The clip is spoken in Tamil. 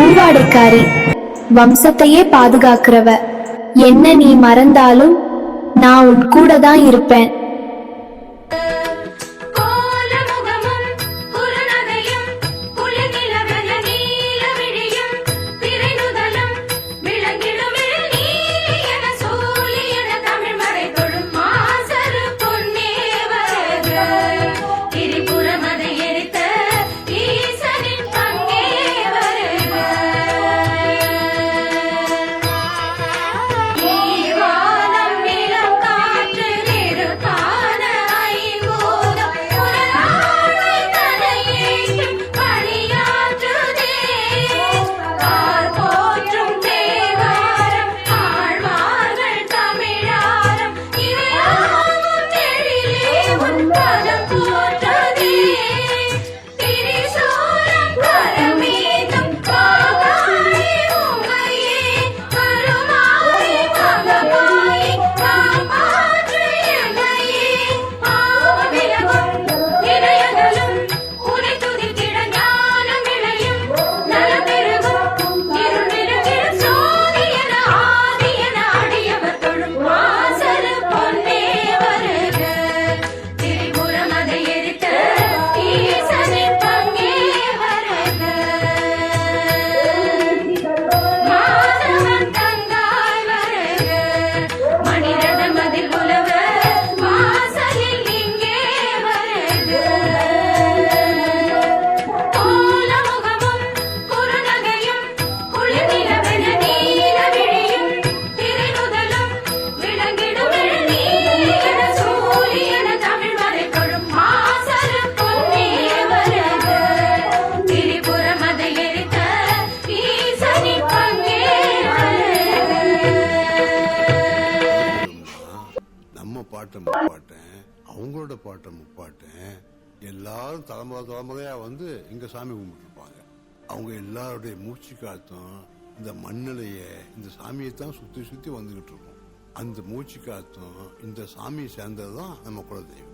பூவாடைக்காரி, வம்சத்தையே பாதுகாக்கிறவ. என்ன நீ மறந்தாலும் நான் உன் கூட தான் இருப்பேன். முப்பாட்டேன், அவங்களோட பாட்டை முப்பாட்டேன், எல்லாரும் தலைமுறையா வந்து இங்க சாமி கும்பிட்டுருப்பாங்க. அவங்க எல்லாருடைய மூச்சு காத்தும் இந்த மண்ணிலைய இந்த சாமியை தான் சுத்தி சுத்தி வந்துகிட்டு இருக்கும். அந்த மூச்சு காத்தும் இந்த சாமியை சேர்ந்ததுதான் நம்ம குலதெய்வம்.